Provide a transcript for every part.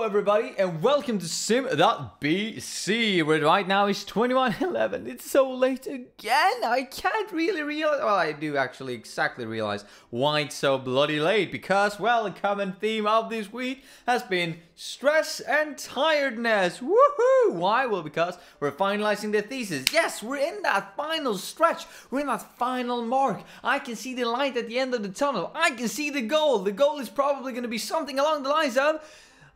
Hello everybody and welcome to Sim.bc, where right now is 21:11. It's so late again. I can't really realize, well, I do actually exactly realize why it's so bloody late, because, well, the common theme of this week has been stress and tiredness. Woohoo! Why? Well, because we're finalizing the thesis. Yes, we're in that final stretch. We're in that final mark. I can see the light at the end of the tunnel. I can see the goal. The goal is probably going to be something along the lines of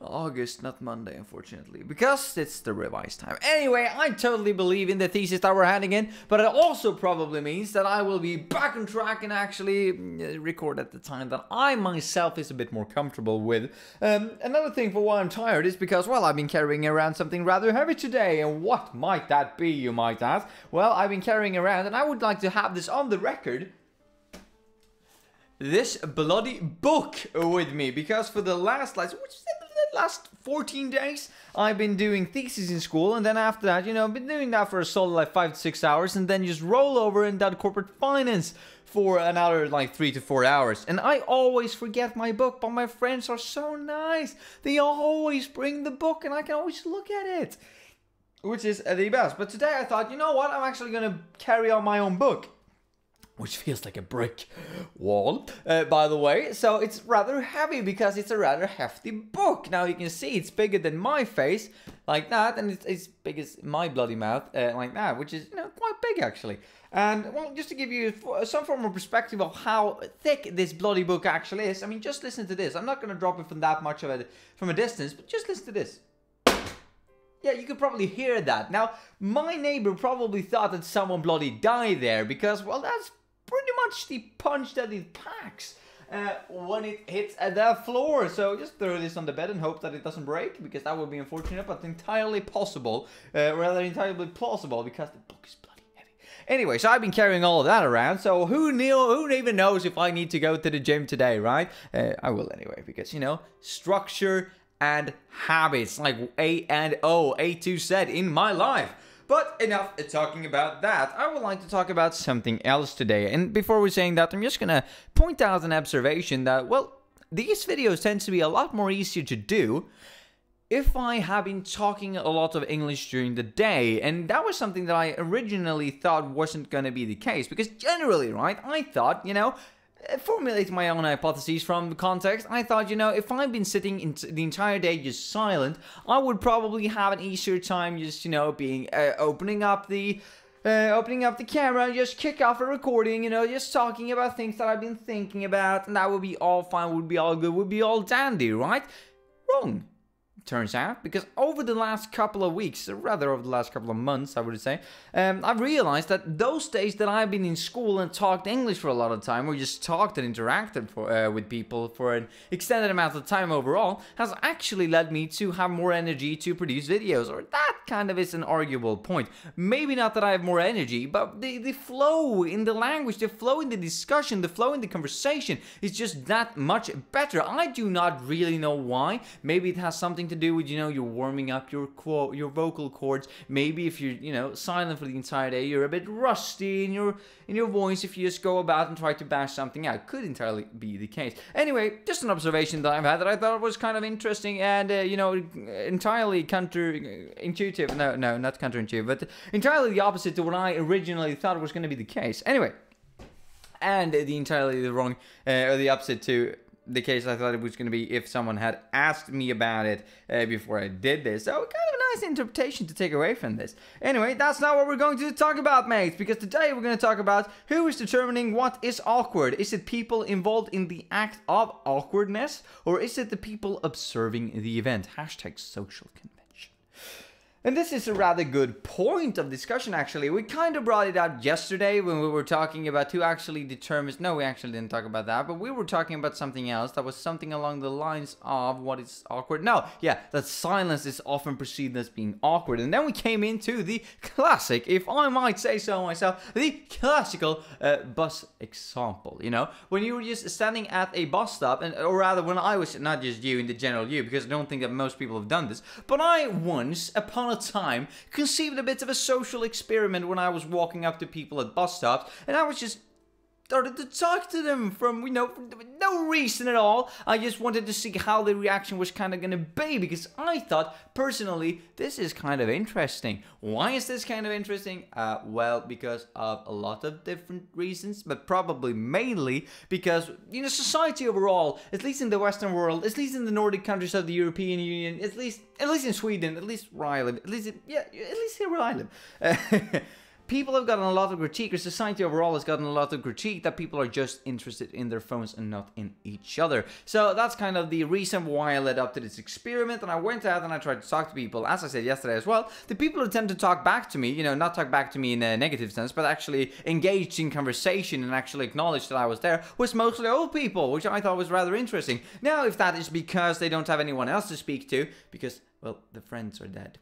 August, not Monday, unfortunately, because it's the revised time. Anyway, I totally believe in the thesis that we're handing in, but it also probably means that I will be back on track and actually record at the time that I myself is a bit more comfortable with. Another thing for why I'm tired is because, well, I've been carrying around something rather heavy today, and what might that be, you might ask? Well, I've been carrying around, and I would like to have this on the record, this bloody book with me, because for the last 14 days I've been doing thesis in school, and then after that, you know, I've been doing that for a solid like 5 to 6 hours, and then just roll over and done corporate finance for another like 3 to 4 hours. And I always forget my book, but my friends are so nice. They always bring the book and I can always look at it, which is the best. But today I thought, you know what, I'm actually gonna carry on my own book, which feels like a brick wall, by the way. So it's rather heavy because it's a rather hefty book. Now you can see it's bigger than my face, like that, and it's big as my bloody mouth, like that, which is, you know, quite big actually. And, well, just to give you some form of perspective of how thick this bloody book actually is, I mean, just listen to this. I'm not going to drop it from that much of a distance, but just listen to this. Yeah, you could probably hear that. Now, my neighbor probably thought that someone bloody died there because, well, that's pretty much the punch that it packs when it hits the floor. So just throw this on the bed and hope that it doesn't break, because that would be unfortunate, but entirely possible. Rather entirely plausible, because the book is bloody heavy. Anyway, so I've been carrying all of that around, so who even knows if I need to go to the gym today, right? I will anyway, because, you know, structure and habits, like A2 said in my life. But enough talking about that. I would like to talk about something else today. And before we're saying that, I'm just gonna point out an observation that, well, these videos tend to be a lot more easier to do if I have been talking a lot of English during the day. And that was something that I originally thought wasn't gonna be the case, because generally, right, I thought, you know, formulating my own hypotheses from the context, I thought, you know, if I've been sitting the entire day just silent, I would probably have an easier time just, you know, being opening up the camera, just kick off a recording, you know, just talking about things that I've been thinking about, and that would be all fine, would be all good, would be all dandy, right? Wrong. Turns out, because over the last couple of weeks, or rather over the last couple of months, I would say, I've realized that those days that I've been in school and talked English for a lot of time, or just talked and interacted with people for an extended amount of time overall, has actually led me to have more energy to produce videos, or that kind of is an arguable point. Maybe not that I have more energy, but the flow in the language, the flow in the discussion, the flow in the conversation is just that much better. I do not really know why. Maybe it has something to do with, you know, you're warming up your vocal cords. Maybe if you're, you know, silent for the entire day, you're a bit rusty in your voice if you just go about and try to bash something out. Could entirely be the case. Anyway, just an observation that I've had that I thought was kind of interesting and, you know, entirely counterintuitive. No, not counterintuitive, but entirely the opposite to what I originally thought was going to be the case. Anyway, and the entirely wrong, or the opposite to the case I thought it was going to be if someone had asked me about it before I did this. So kind of a nice interpretation to take away from this. Anyway, that's not what we're going to talk about, mates, because today we're going to talk about who is determining what is awkward. Is it people involved in the act of awkwardness, or is it the people observing the event? Hashtag social convention. And this is a rather good point of discussion, actually. We kind of brought it out yesterday when we were talking about who actually determines... No, we actually didn't talk about that, but we were talking about something else that was something along the lines of what is awkward. No, yeah, that silence is often perceived as being awkward. And then we came into the classic, if I might say so myself, the classical bus example, you know? When you were just standing at a bus stop, or rather when I was, not just you in the general you, because I don't think that most people have done this, but I once, upon a time, conceived a bit of a social experiment when I was walking up to people at bus stops, and I was just started to talk to them from, you know, no no reason at all. I just wanted to see how the reaction was kind of going to be, because I thought, personally, this is kind of interesting. Why is this kind of interesting? Well, because of a lot of different reasons, but probably mainly because, society overall, at least in the Western world, at least in the Nordic countries of the European Union, at least in Sweden, at least where I live, at least here where I live. People have gotten a lot of critique, or society overall has gotten a lot of critique, that people are just interested in their phones and not in each other. So that's kind of the reason why I led up to this experiment, and I went out and I tried to talk to people, as I said yesterday as well. The people who tend to talk back to me, not talk back to me in a negative sense, but actually engaged in conversation and actually acknowledged that I was there, was mostly old people, which I thought was rather interesting. Now, if that is because they don't have anyone else to speak to, because, well, the friends are dead.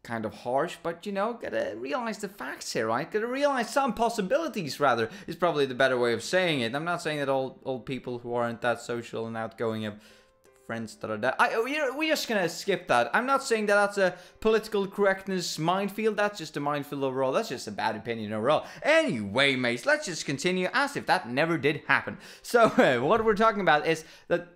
Kind of harsh, but gotta realize the facts here, right? Gotta realize some possibilities, rather, is probably the better way of saying it. I'm not saying that all old people who aren't that social and outgoing have friends that are dead. We're just gonna skip that. I'm not saying that that's a political correctness minefield. That's just a minefield overall. That's just a bad opinion overall. Anyway, mates, let's just continue as if that never did happen. So, what we're talking about is that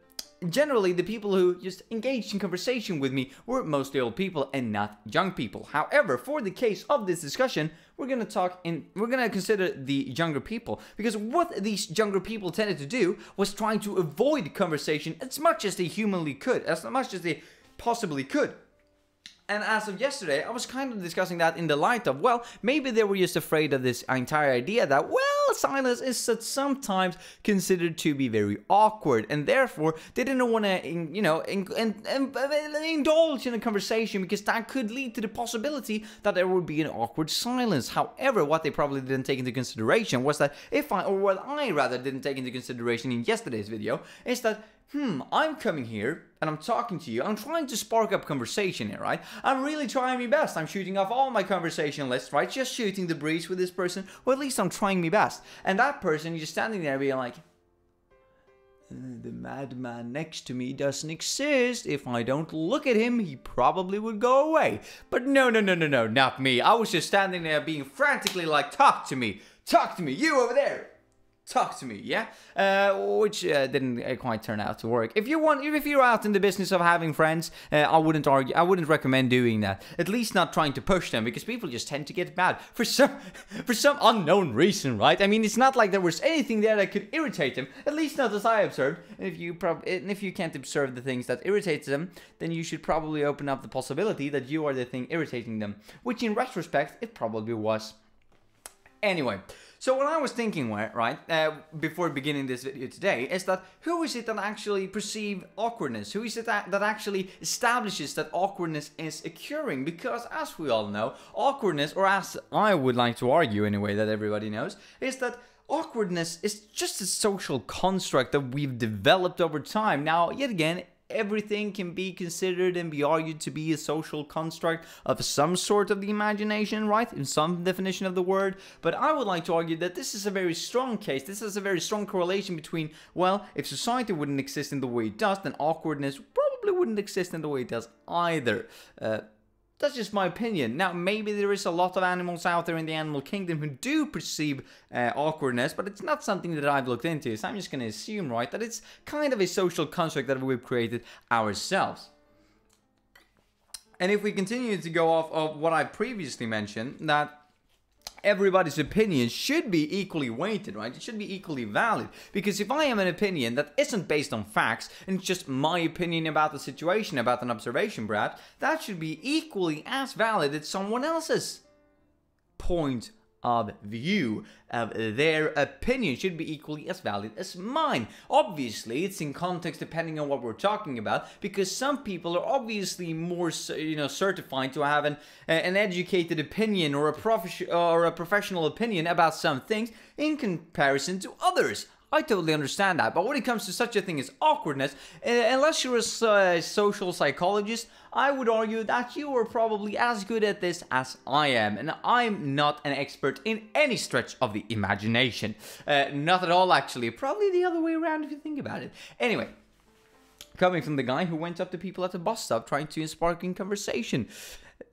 generally, the people who just engaged in conversation with me were mostly old people and not young people. However, for the case of this discussion, we're gonna consider the younger people, because what these younger people tended to do was trying to avoid conversation as much as they humanly could, as much as they possibly could. And as of yesterday, I was kind of discussing that in the light of, well, maybe they were just afraid of this entire idea that, well, silence is sometimes considered to be very awkward, and therefore they didn't want to, indulge in a conversation, because that could lead to the possibility that there would be an awkward silence. However, what they probably didn't take into consideration was that what I rather didn't take into consideration in yesterday's video, is that I'm coming here and I'm talking to you. I'm trying to spark up conversation here, right? I'm really trying my best. I'm shooting off all my conversation lists, right? Just shooting the breeze with this person. Or at least I'm trying my best. And that person, you're standing there being like, the madman next to me doesn't exist. If I don't look at him, he probably would go away. But no, not me. I was just standing there being frantically like, talk to me, you over there. Talk to me, yeah? Which didn't quite turn out to work. If you're out in the business of having friends, I wouldn't recommend doing that. At least not trying to push them, because people just tend to get mad for some unknown reason, right? I mean, it's not like there was anything there that could irritate them. At least not as I observed. And if you can't observe the things that irritate them, then you should probably open up the possibility that you are the thing irritating them, which in retrospect it probably was. Anyway. So what I was thinking, right, before beginning this video today, is that who is it that actually perceives awkwardness? Who is it that actually establishes that awkwardness is occurring? Because as we all know, awkwardness, or as I would like to argue anyway that everybody knows, is that awkwardness is just a social construct that we've developed over time. Now, yet again, everything can be considered and be argued to be a social construct of some sort of the imagination, right? In some definition of the word. But I would like to argue that this is a very strong case. This is a very strong correlation between, well, if society wouldn't exist in the way it does, then awkwardness probably wouldn't exist in the way it does either. That's just my opinion. Now, maybe there is a lot of animals out there in the animal kingdom who do perceive awkwardness, but it's not something that I've looked into. So I'm just going to assume, right, that it's kind of a social construct that we've created ourselves. And if we continue to go off of what I previously mentioned, that everybody's opinion should be equally weighted, right? It should be equally valid. Because if I have an opinion that isn't based on facts, and it's just my opinion about the situation, about an observation perhaps, that should be equally as valid as someone else's point of view. Their opinion should be equally as valid as mine. Obviously, it's in context depending on what we're talking about, because some people are obviously more, certified to have an educated opinion or a professional opinion about some things in comparison to others. I totally understand that, but when it comes to such a thing as awkwardness, unless you're a social psychologist, I would argue that you are probably as good at this as I am, and I'm not an expert in any stretch of the imagination. Not at all, actually. Probably the other way around if you think about it. Anyway, coming from the guy who went up to people at the bus stop trying to spark in conversation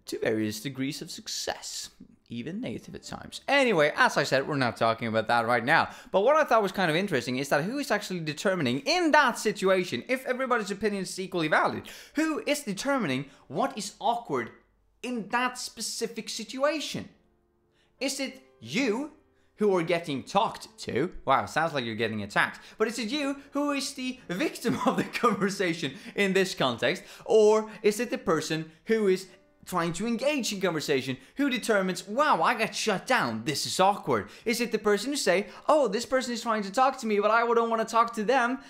to various degrees of success. even negative at times. Anyway, as I said, we're not talking about that right now. But what I thought was kind of interesting is that who is actually determining in that situation, if everybody's opinion is equally valid, who is determining what is awkward in that specific situation? Is it you who are getting talked to? Wow, sounds like you're getting attacked. But is it you who is the victim of the conversation in this context? Or is it the person who is trying to engage in conversation who determines, wow, I got shut down, this is awkward? Is it the person who say, oh, this person is trying to talk to me, but I don't want to talk to them,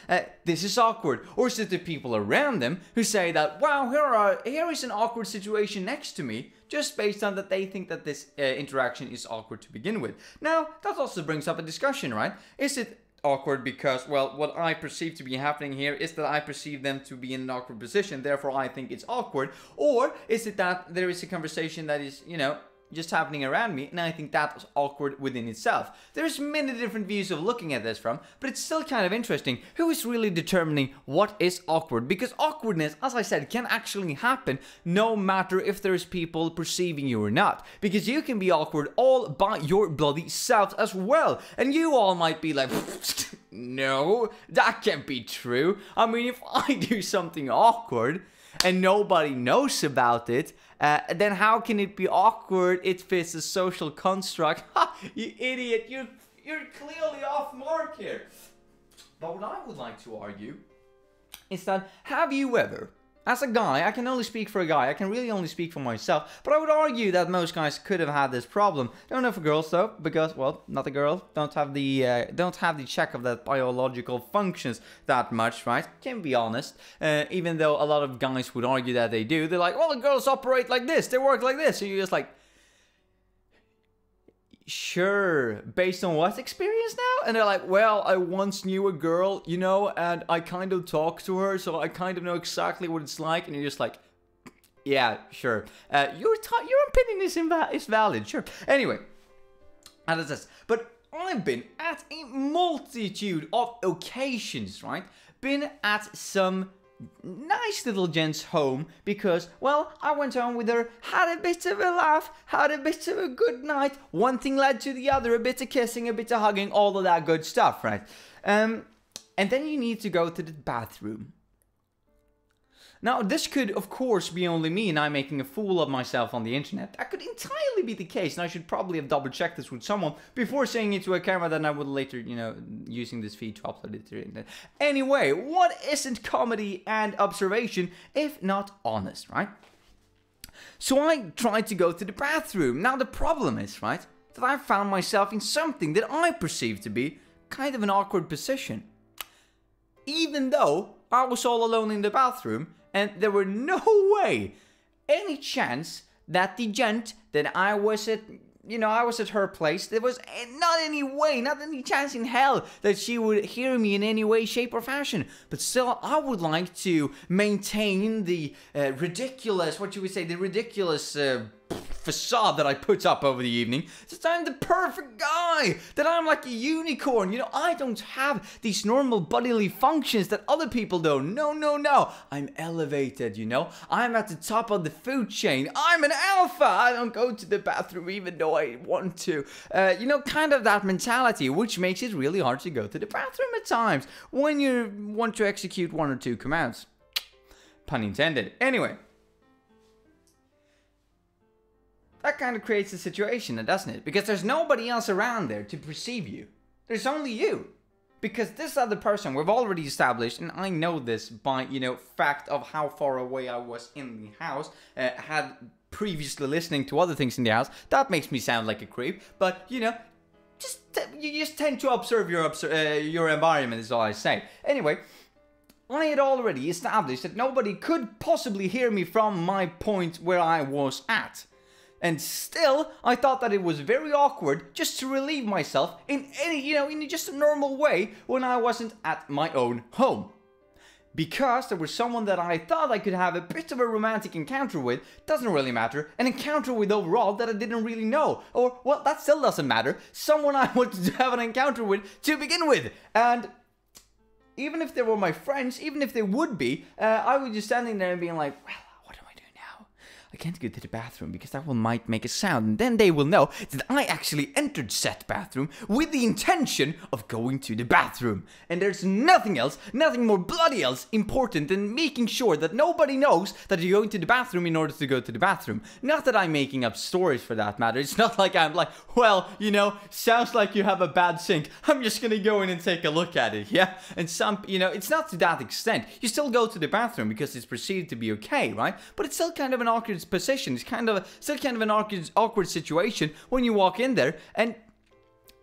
this is awkward? Or is it the people around them who say that, wow, here is an awkward situation next to me, just based on that they think that this interaction is awkward to begin with? Now, that also brings up a discussion, right? Is it awkward because, well, what I perceive to be happening here is that I perceive them to be in an awkward position, therefore I think it's awkward? Or is it that there is a conversation that is, just happening around me, and I think that's awkward within itself? There's many different views of looking at this from, but it's still kind of interesting. Who is really determining what is awkward? Because awkwardness, as I said, can actually happen no matter if there's people perceiving you or not. Because you can be awkward all by your bloody self as well. And you all might be like, no, that can't be true. I mean, if I do something awkward and nobody knows about it, then how can it be awkward if it's a social construct? Ha! You idiot! You're clearly off mark here. But what I would like to argue is that, have you ever, as a guy, I can only speak for a guy, I can really only speak for myself, but I would argue that most guys could have had this problem. Don't know for girls though, because, well, not a girl, don't have the check of that biological functions that much, right? Can be honest. Even though a lot of guys would argue that they do, they're like, well, the girls operate like this, they work like this, and you're just like, sure, based on what experience now? And they're like, well, I once knew a girl, and I kind of talked to her, so I kind of know exactly what it's like. And you're just like, yeah, sure. Your opinion is valid, sure. Anyway, and it's this. But I've been at a multitude of occasions, right? Been at some nice little gent's home because, well, I went home with her, had a bit of a laugh, had a bit of a good night, one thing led to the other, a bit of kissing, a bit of hugging, all of that good stuff, right? And then you need to go to the bathroom. Now, this could, of course, be only me and I'm making a fool of myself on the internet. That could entirely be the case, and I should probably have double-checked this with someone before saying it to a camera, then I would later, using this feed to upload it to the internet. Anyway, what isn't comedy and observation if not honest, right? So I tried to go to the bathroom. Now, the problem is, right, that I found myself in something that I perceived to be kind of an awkward position. Even though I was all alone in the bathroom, and there were no way, any chance that the gent that I was at, I was at her place, there was not any way, not any chance in hell that she would hear me in any way, shape, or fashion. But still, I would like to maintain the ridiculous, the ridiculous facade that I put up over the evening, that I'm the perfect guy, that I'm like a unicorn. I don't have these normal bodily functions that other people do. No. I'm elevated, I'm at the top of the food chain. I'm an alpha. I don't go to the bathroom even though I want to. Kind of that mentality, which makes it really hard to go to the bathroom at times when you want to execute one or two commands. Pun intended. Anyway. That kind of creates a situation, doesn't it? Because there's nobody else around there to perceive you. There's only you. Because this other person, we've already established, and I know this by, fact of how far away I was in the house, had previously listening to other things in the house. That makes me sound like a creep, but, you just tend to observe your environment, is all I say. Anyway, I had already established that nobody could possibly hear me from my point where I was at. And still, I thought that it was very awkward just to relieve myself in any, in just a normal way when I wasn't at my own home. Because there was someone that I thought I could have a bit of a romantic encounter with, doesn't really matter, an encounter with overall that I didn't really know. Or, well, that still doesn't matter, someone I wanted to have an encounter with to begin with. And even if they were my friends, even if they would be, I was just standing there and being like, well, what do I do now? I can't go to the bathroom because that might make a sound. And then they will know that I actually entered said bathroom with the intention of going to the bathroom. And there's nothing else, nothing more bloody else important than making sure that nobody knows that you're going to the bathroom in order to go to the bathroom. Not that I'm making up stories for that matter. It's not like I'm like, well, you know, sounds like you have a bad sink. I'm just gonna go in and take a look at it, yeah? And some, you know, it's not to that extent. You still go to the bathroom because it's perceived to be okay, right? But it's still kind of an awkward position. It's still kind of an awkward situation when you walk in there and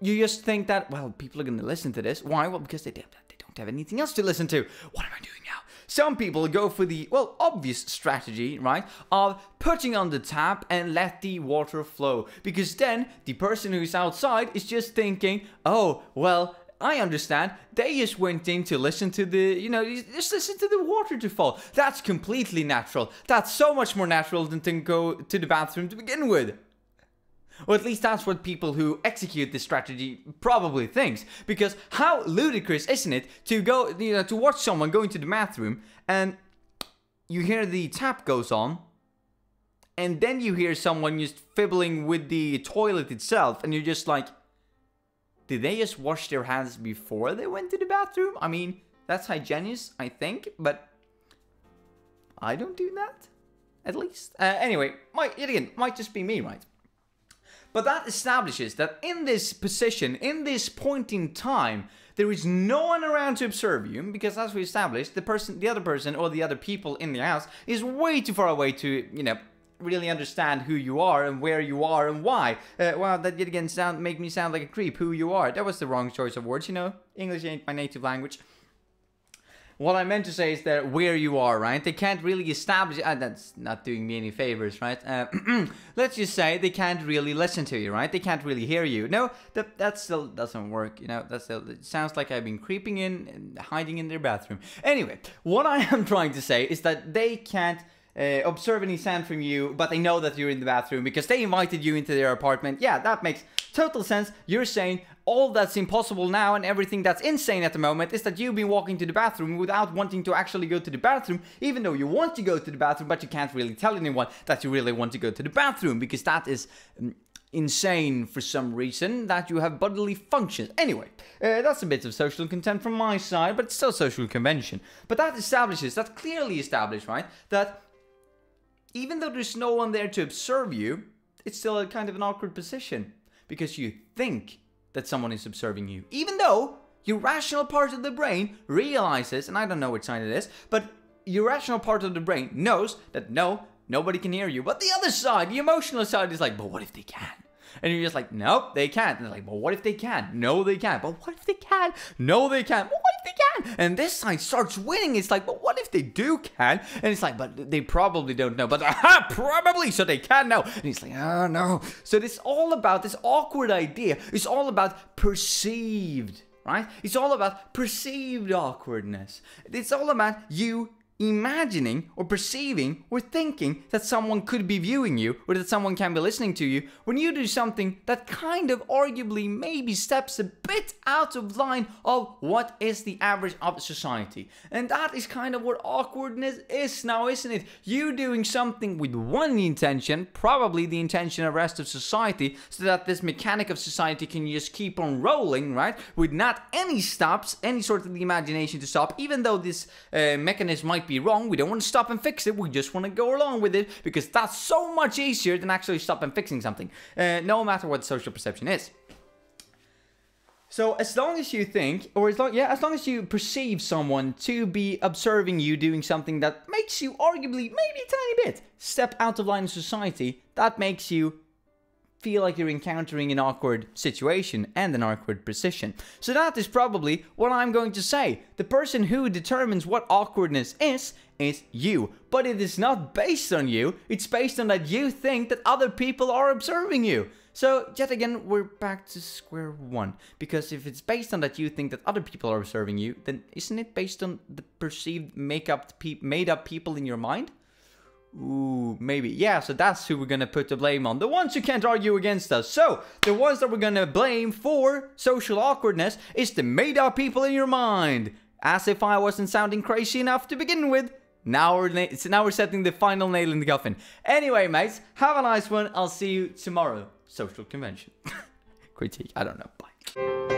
you just think that, well, people are going to listen to this. Why? Well, because they don't have anything else to listen to. What am I doing now? Some people go for the, well, obvious strategy, right, of putting on the tap and let the water flow. Because then the person who's outside is just thinking, oh, well, I understand. They just went in to listen to the, you know, just listen to the water to fall. That's completely natural. That's so much more natural than to go to the bathroom to begin with. Or at least that's what people who execute this strategy probably thinks. Because how ludicrous, isn't it, to go, you know, to watch someone going to the bathroom and you hear the tap goes on and then you hear someone just fiddling with the toilet itself and you're just like, did they just wash their hands before they went to the bathroom? I mean, that's hygienious, I think, but I don't do that, at least. Anyway, might just be me, right? But that establishes that in this position, in this point in time, there is no one around to observe you, because as we established, the other person or the other people in the house is way too far away to, you know, really understand who you are and where you are and why. Wow, that yet again make me sound like a creep. Who you are. That was the wrong choice of words, you know. English ain't my native language. What I meant to say is that where you are, right? They can't really establish... that's not doing me any favors, right? Let's just say they can't really listen to you, right? They can't really hear you. No, that still doesn't work, you know? It sounds like I've been creeping in and hiding in their bathroom. Anyway, what I am trying to say is that they can't observe any sound from you, but they know that you're in the bathroom because they invited you into their apartment. Yeah, that makes total sense. You're saying all that's impossible now and everything that's insane at the moment is that you've been walking to the bathroom without wanting to actually go to the bathroom, even though you want to go to the bathroom, but you can't really tell anyone that you really want to go to the bathroom because that is insane for some reason, that you have bodily functions. Anyway, that's a bit of social contempt from my side, but it's still social convention. But that clearly establishes, right, that even though there's no one there to observe you, it's still a kind of an awkward position. Because you think that someone is observing you. Even though your rational part of the brain realizes, and I don't know which side it is, but your rational part of the brain knows that no, nobody can hear you. But the other side, the emotional side, is like, but what if they can? And you're just like, nope, they can't. And they're like, but what if they can? No, they can't. But what if they can? No, they can't. But what if they can? And this side starts winning. It's like, but what if they do can? And it's like, but they probably don't know. But aha, probably, so they can know. And he's like, oh, no. So it's all about this awkward idea. It's all about perceived, right? It's all about perceived awkwardness. It's all about you imagining or perceiving or thinking that someone could be viewing you or that someone can be listening to you when you do something that kind of arguably maybe steps a bit out of line of what is the average of society. And that is kind of what awkwardness is now, isn't it? You doing something with one intention, probably the intention of the rest of society, so that this mechanic of society can just keep on rolling, right? With not any stops, any sort of the imagination to stop, even though this mechanism might be wrong. We don't want to stop and fix it. We just want to go along with it because that's so much easier than actually stop and fixing something, no matter what social perception is. So as long as you think, or as long as you perceive someone to be observing you doing something that makes you arguably maybe a tiny bit step out of line in society, that makes you feel like you're encountering an awkward situation and an awkward position. So that is probably what I'm going to say. The person who determines what awkwardness is you. But it is not based on you. It's based on that you think that other people are observing you. So, yet again, we're back to square one. Because if it's based on that you think that other people are observing you, then isn't it based on the perceived made-up people in your mind? Ooh, maybe. Yeah, so that's who we're gonna put the blame on. The ones who can't argue against us. So, the ones that we're gonna blame for social awkwardness is the made-up people in your mind. As if I wasn't sounding crazy enough to begin with. Now we're setting the final nail in the coffin. Anyway, mates, have a nice one. I'll see you tomorrow. Social convention. Critique. I don't know. Bye.